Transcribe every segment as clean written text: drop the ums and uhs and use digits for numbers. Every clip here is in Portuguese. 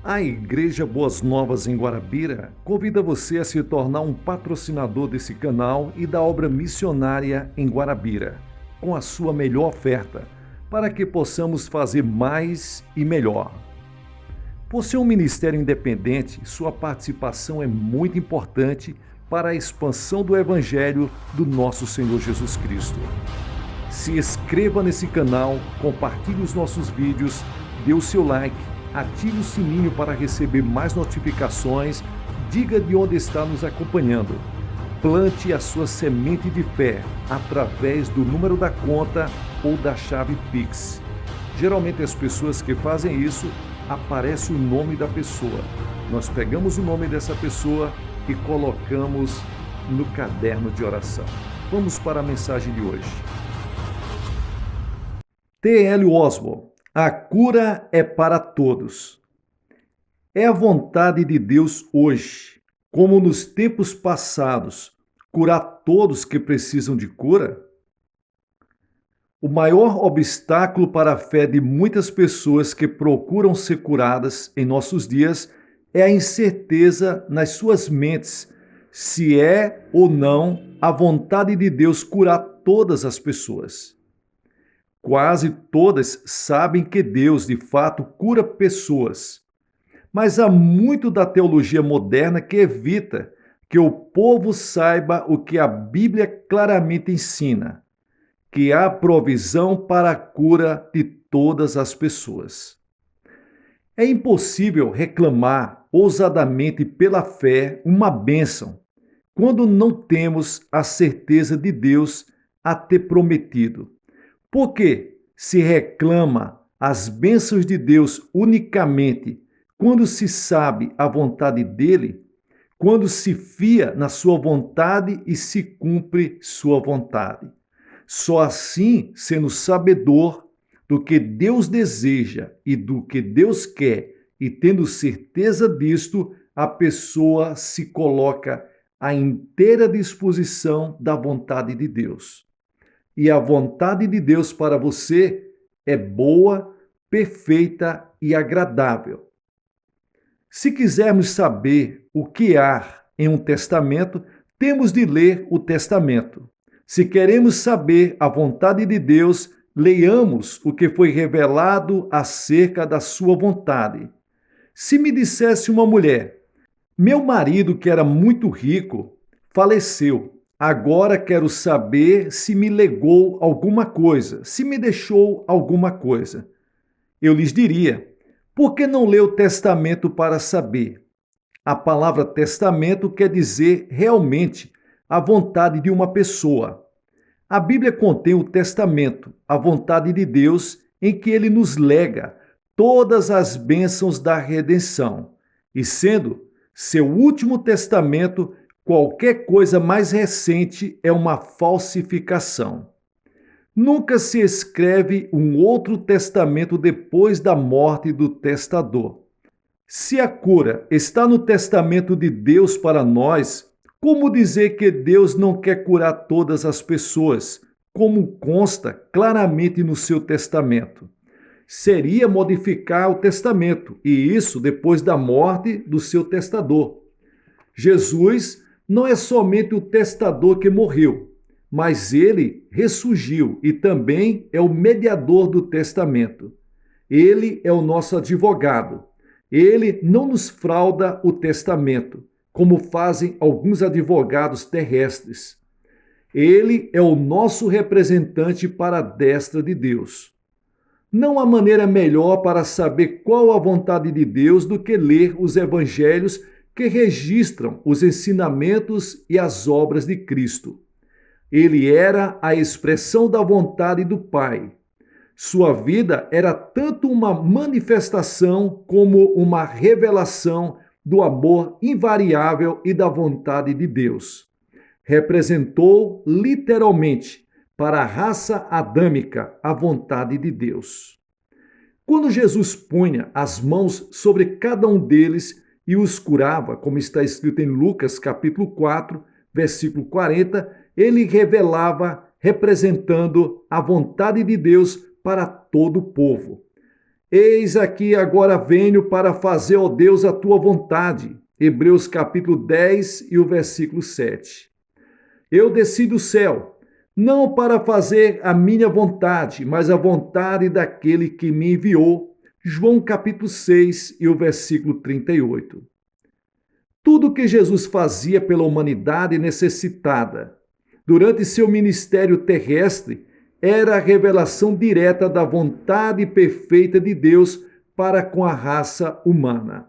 A Igreja Boas Novas em Guarabira convida você a se tornar um patrocinador desse canal e da obra missionária em Guarabira, com a sua melhor oferta, para que possamos fazer mais e melhor. Por ser um ministério independente, sua participação é muito importante para a expansão do Evangelho do nosso Senhor Jesus Cristo. Se inscreva nesse canal, compartilhe os nossos vídeos, dê o seu like, ative o sininho para receber mais notificações, diga de onde está nos acompanhando. Plante a sua semente de fé através do número da conta ou da chave Pix. Geralmente as pessoas que fazem isso, aparece o nome da pessoa. Nós pegamos o nome dessa pessoa e colocamos no caderno de oração. Vamos para a mensagem de hoje. T.L. Osborne. A cura é para todos. É a vontade de Deus hoje, como nos tempos passados, curar todos que precisam de cura? O maior obstáculo para a fé de muitas pessoas que procuram ser curadas em nossos dias é a incerteza nas suas mentes se é ou não a vontade de Deus curar todas as pessoas. Quase todas sabem que Deus, de fato, cura pessoas. Mas há muito da teologia moderna que evita que o povo saiba o que a Bíblia claramente ensina, que há provisão para a cura de todas as pessoas. É impossível reclamar ousadamente pela fé uma bênção, quando não temos a certeza de Deus a ter prometido. Porque se reclama as bênçãos de Deus unicamente quando se sabe a vontade dele, quando se fia na sua vontade e se cumpre sua vontade. Só assim, sendo sabedor do que Deus deseja e do que Deus quer, e tendo certeza disto, a pessoa se coloca à inteira disposição da vontade de Deus. E a vontade de Deus para você é boa, perfeita e agradável. Se quisermos saber o que há em um testamento, temos de ler o testamento. Se queremos saber a vontade de Deus, leiamos o que foi revelado acerca da sua vontade. Se me dissesse uma mulher, meu marido, que era muito rico, faleceu. Agora quero saber se me legou alguma coisa, se me deixou alguma coisa. Eu lhes diria, por que não lê o testamento para saber? A palavra testamento quer dizer realmente a vontade de uma pessoa. A Bíblia contém o testamento, a vontade de Deus, em que ele nos lega todas as bênçãos da redenção. E sendo seu último testamento, qualquer coisa mais recente é uma falsificação. Nunca se escreve um outro testamento depois da morte do testador. Se a cura está no testamento de Deus para nós, como dizer que Deus não quer curar todas as pessoas, como consta claramente no seu testamento? Seria modificar o testamento, e isso depois da morte do seu testador. Jesus não é somente o testador que morreu, mas ele ressurgiu e também é o mediador do testamento. Ele é o nosso advogado. Ele não nos frauda o testamento, como fazem alguns advogados terrestres. Ele é o nosso representante para a destra de Deus. Não há maneira melhor para saber qual a vontade de Deus do que ler os evangelhos que registram os ensinamentos e as obras de Cristo. Ele era a expressão da vontade do Pai. Sua vida era tanto uma manifestação como uma revelação do amor invariável e da vontade de Deus. Representou literalmente para a raça adâmica a vontade de Deus. Quando Jesus punha as mãos sobre cada um deles e os curava, como está escrito em Lucas capítulo 4, versículo 40, ele revelava representando a vontade de Deus para todo o povo. Eis aqui agora venho para fazer, ó Deus, a tua vontade. Hebreus capítulo 10 e o versículo 7. Eu desci do céu, não para fazer a minha vontade, mas a vontade daquele que me enviou. João capítulo 6 e o versículo 38. Tudo que Jesus fazia pela humanidade necessitada durante seu ministério terrestre era a revelação direta da vontade perfeita de Deus para com a raça humana.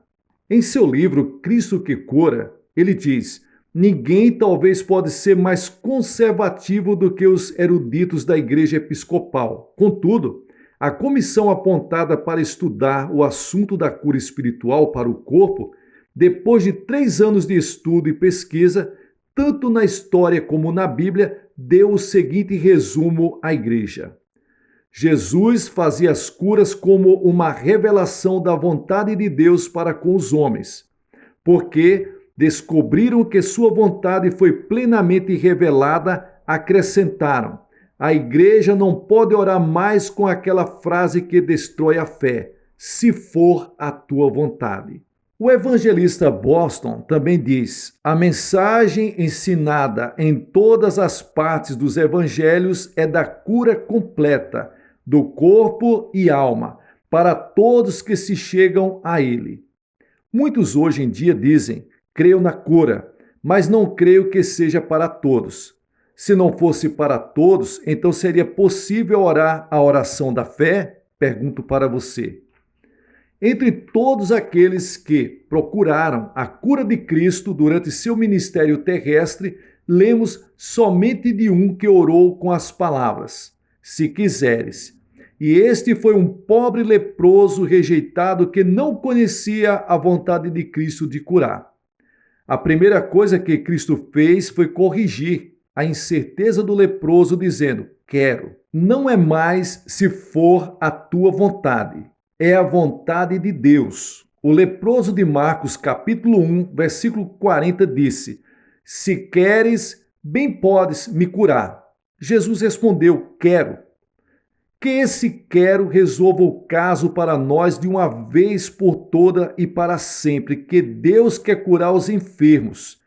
Em seu livro Cristo que Cura, ele diz: ninguém talvez pode ser mais conservativo do que os eruditos da Igreja Episcopal. Contudo, a comissão apontada para estudar o assunto da cura espiritual para o corpo, depois de 3 anos de estudo e pesquisa, tanto na história como na Bíblia, deu o seguinte resumo à igreja. Jesus fazia as curas como uma revelação da vontade de Deus para com os homens, porque descobriram que sua vontade foi plenamente revelada, acrescentaram: a igreja não pode orar mais com aquela frase que destrói a fé, se for a tua vontade. O evangelista Boston também diz: a mensagem ensinada em todas as partes dos evangelhos é da cura completa do corpo e alma para todos que se chegam a ele. Muitos hoje em dia dizem: creio na cura, mas não creio que seja para todos. Se não fosse para todos, então seria possível orar a oração da fé? Pergunto para você. Entre todos aqueles que procuraram a cura de Cristo durante seu ministério terrestre, lemos somente de um que orou com as palavras: se quiseres. E este foi um pobre leproso rejeitado que não conhecia a vontade de Cristo de curar. A primeira coisa que Cristo fez foi corrigir a incerteza do leproso, dizendo: quero. Não é mais se for a tua vontade. É a vontade de Deus. O leproso de Marcos, capítulo 1, versículo 40, disse: se queres, bem podes me curar. Jesus respondeu: quero. Que esse quero resolva o caso para nós de uma vez por toda e para sempre, que Deus quer curar os enfermos.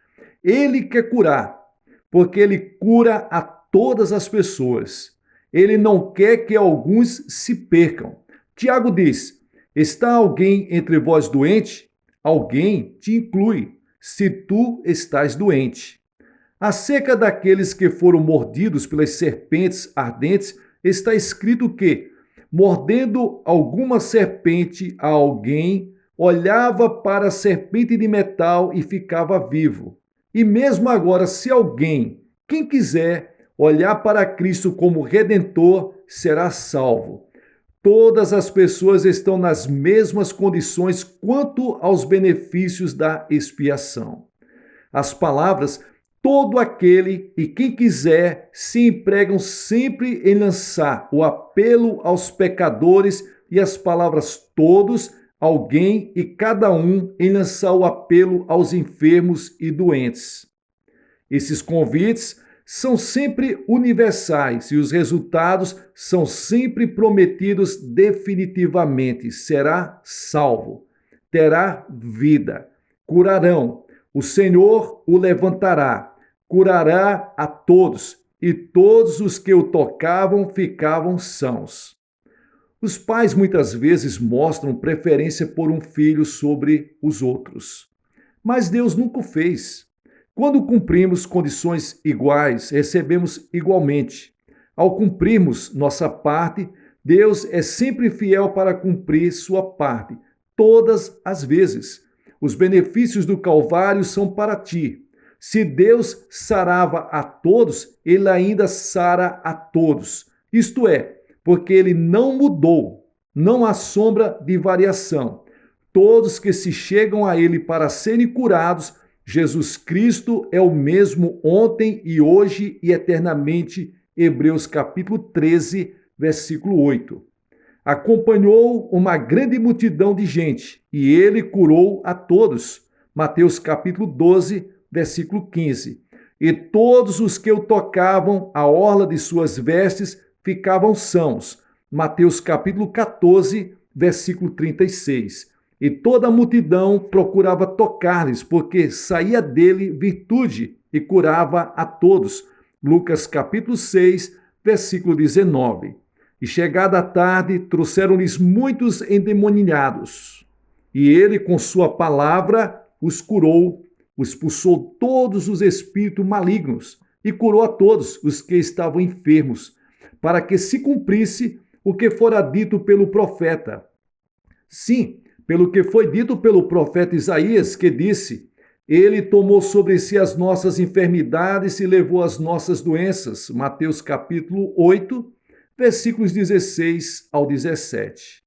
Ele quer curar, porque Ele cura a todas as pessoas. Ele não quer que alguns se percam. Tiago diz: está alguém entre vós doente? Alguém te inclui, se tu estás doente. Acerca daqueles que foram mordidos pelas serpentes ardentes, está escrito que, mordendo alguma serpente a alguém, olhava para a serpente de metal e ficava vivo. E mesmo agora, se alguém, quem quiser, olhar para Cristo como Redentor, será salvo. Todas as pessoas estão nas mesmas condições quanto aos benefícios da expiação. As palavras todo aquele e quem quiser se empregam sempre em lançar o apelo aos pecadores e as palavras todos, alguém e cada um em lançar o apelo aos enfermos e doentes. Esses convites são sempre universais e os resultados são sempre prometidos definitivamente. Será salvo, terá vida, curarão, o Senhor o levantará, curará a todos, e todos os que o tocavam ficavam sãos. Os pais muitas vezes mostram preferência por um filho sobre os outros, mas Deus nunca o fez. Quando cumprimos condições iguais, recebemos igualmente. Ao cumprirmos nossa parte, Deus é sempre fiel para cumprir sua parte, todas as vezes. Os benefícios do Calvário são para ti. Se Deus sarava a todos, Ele ainda sara a todos. Isto é, porque Ele não mudou, não há sombra de variação. Todos que se chegam a Ele para serem curados, Jesus Cristo é o mesmo ontem e hoje e eternamente. Hebreus capítulo 13, versículo 8. Acompanhou uma grande multidão de gente e ele curou a todos. Mateus capítulo 12, versículo 15. E todos os que o tocavam, a orla de suas vestes, ficavam sãos. Mateus capítulo 14, versículo 36. E toda a multidão procurava tocar-lhes, porque saía dele virtude e curava a todos. Lucas capítulo 6, versículo 19. E chegada a tarde, trouxeram-lhes muitos endemoniados. E ele, com sua palavra, os curou, expulsou todos os espíritos malignos e curou a todos os que estavam enfermos, para que se cumprisse o que fora dito pelo profeta. Sim, pelo que foi dito pelo profeta Isaías, que disse: Ele tomou sobre si as nossas enfermidades e levou as nossas doenças. Mateus capítulo 8, versículos 16 ao 17.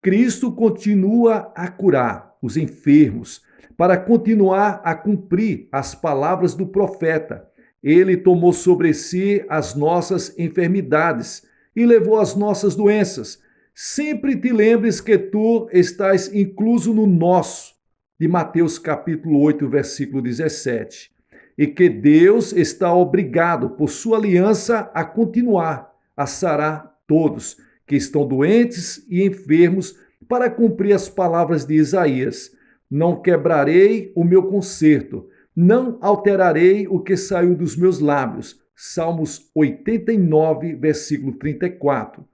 Cristo continua a curar os enfermos, para continuar a cumprir as palavras do profeta. Ele tomou sobre si as nossas enfermidades e levou as nossas doenças. Sempre te lembres que tu estás incluso no nosso, de Mateus capítulo 8, versículo 17. E que Deus está obrigado, por sua aliança, a continuar a sarar todos que estão doentes e enfermos, para cumprir as palavras de Isaías. Não quebrarei o meu concerto, não alterarei o que saiu dos meus lábios. Salmos 89, versículo 34.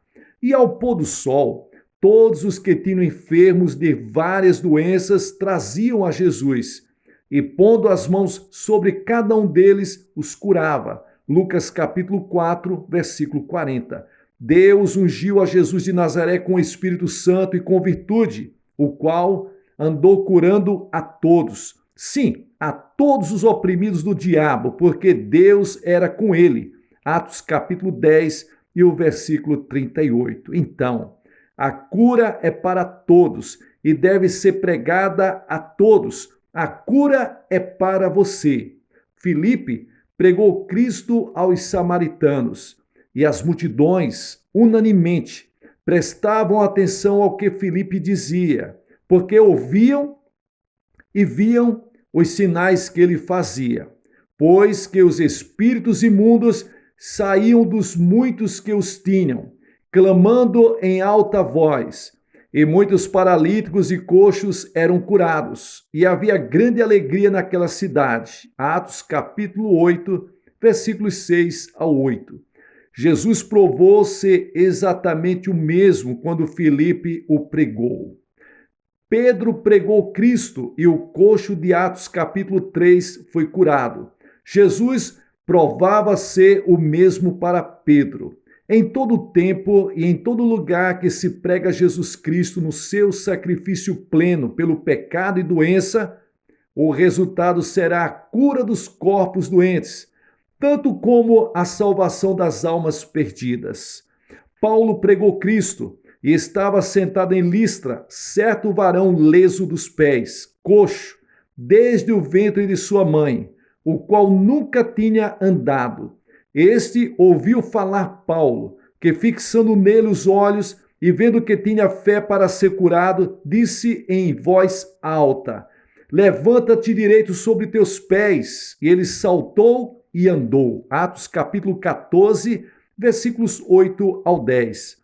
E ao pôr do sol, todos os que tinham enfermos de várias doenças traziam a Jesus, e pondo as mãos sobre cada um deles, os curava. Lucas capítulo 4, versículo 40. Deus ungiu a Jesus de Nazaré com o Espírito Santo e com virtude, o qual andou curando a todos. Sim, a todos os oprimidos do diabo, porque Deus era com ele. Atos capítulo 10 e o versículo 38. Então, a cura é para todos e deve ser pregada a todos. A cura é para você. Filipe pregou Cristo aos samaritanos e as multidões, unanimemente, prestavam atenção ao que Filipe dizia, porque ouviam e viam os sinais que ele fazia, pois que os espíritos imundos saíam dos muitos que os tinham, clamando em alta voz, e muitos paralíticos e coxos eram curados, e havia grande alegria naquela cidade. Atos capítulo 8, versículos 6 ao 8. Jesus provou ser exatamente o mesmo quando Filipe o pregou. Pedro pregou Cristo e o coxo de Atos capítulo 3 foi curado. Jesus provava ser o mesmo para Pedro. Em todo tempo e em todo lugar que se prega Jesus Cristo no seu sacrifício pleno pelo pecado e doença, o resultado será a cura dos corpos doentes, tanto como a salvação das almas perdidas. Paulo pregou Cristo e estava sentado em Listra, certo varão leso dos pés, coxo, desde o ventre de sua mãe, o qual nunca tinha andado. Este ouviu falar Paulo, que fixando nele os olhos e vendo que tinha fé para ser curado, disse em voz alta: Levanta-te direito sobre teus pés. E ele saltou e andou. Atos capítulo 14, versículos 8 ao 10.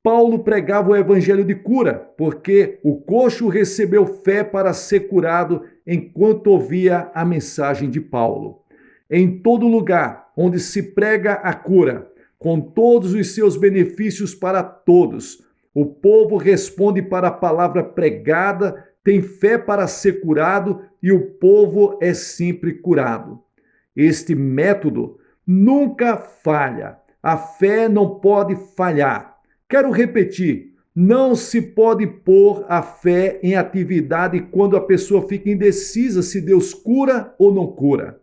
Paulo pregava o evangelho de cura, porque o coxo recebeu fé para ser curado enquanto ouvia a mensagem de Paulo. Em todo lugar onde se prega a cura, com todos os seus benefícios para todos, o povo responde para a palavra pregada, tem fé para ser curado e o povo é sempre curado. Este método nunca falha. A fé não pode falhar. Quero repetir, não se pode pôr a fé em atividade quando a pessoa fica indecisa se Deus cura ou não cura.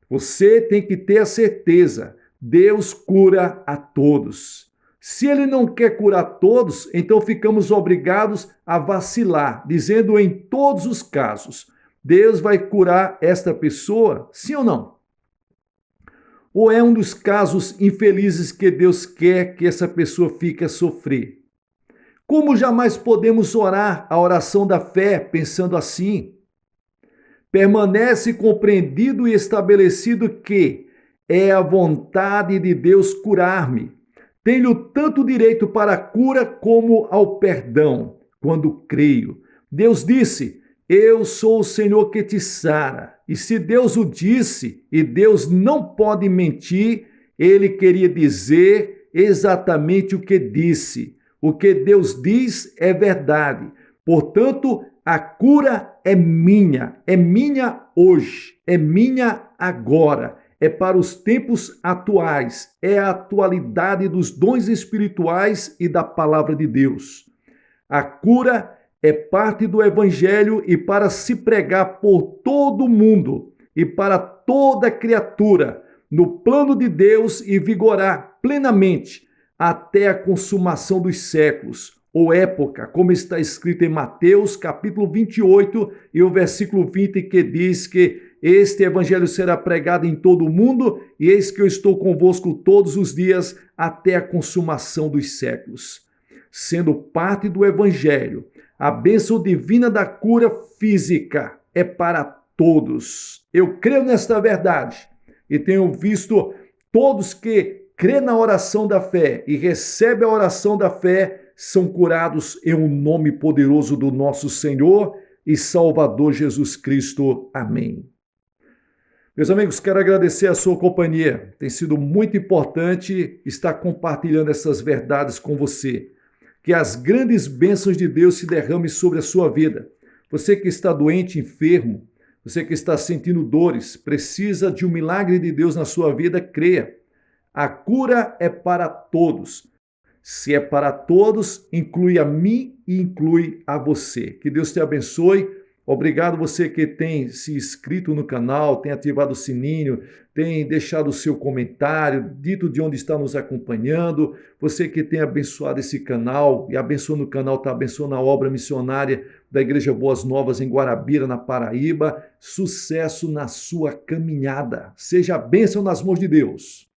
Você tem que ter a certeza, Deus cura a todos. Se ele não quer curar todos, então ficamos obrigados a vacilar, dizendo em todos os casos, Deus vai curar esta pessoa, sim ou não? Ou é um dos casos infelizes que Deus quer que essa pessoa fique a sofrer? Como jamais podemos orar a oração da fé pensando assim? Permanece compreendido e estabelecido que é a vontade de Deus curar-me. Tenho tanto direito para a cura como ao perdão, quando creio. Deus disse: eu sou o Senhor que te sara. E se Deus o disse, e Deus não pode mentir, ele queria dizer exatamente o que disse. O que Deus diz é verdade. Portanto, a cura é minha hoje, é minha agora, é para os tempos atuais, é a atualidade dos dons espirituais e da palavra de Deus. A cura é parte do evangelho e para se pregar por todo o mundo e para toda criatura, no plano de Deus e vigorar plenamente até a consumação dos séculos, ou época, como está escrito em Mateus, capítulo 28, e o versículo 20, que diz que este evangelho será pregado em todo o mundo, e eis que eu estou convosco todos os dias até a consumação dos séculos. Sendo parte do evangelho, a bênção divina da cura física é para todos. Eu creio nesta verdade e tenho visto todos que crê na oração da fé e recebe a oração da fé são curados em um nome poderoso do nosso Senhor e Salvador Jesus Cristo. Amém. Meus amigos, quero agradecer a sua companhia. Tem sido muito importante estar compartilhando essas verdades com você. Que as grandes bênçãos de Deus se derramem sobre a sua vida. Você que está doente, enfermo, você que está sentindo dores, precisa de um milagre de Deus na sua vida, creia. A cura é para todos. Se é para todos, inclui a mim e inclui a você. Que Deus te abençoe. Obrigado você que tem se inscrito no canal, tem ativado o sininho, tem deixado o seu comentário, dito de onde está nos acompanhando. Você que tem abençoado esse canal e abençoando o canal, está abençoando a obra missionária da Igreja Boas Novas em Guarabira, na Paraíba. Sucesso na sua caminhada. Seja bênção nas mãos de Deus.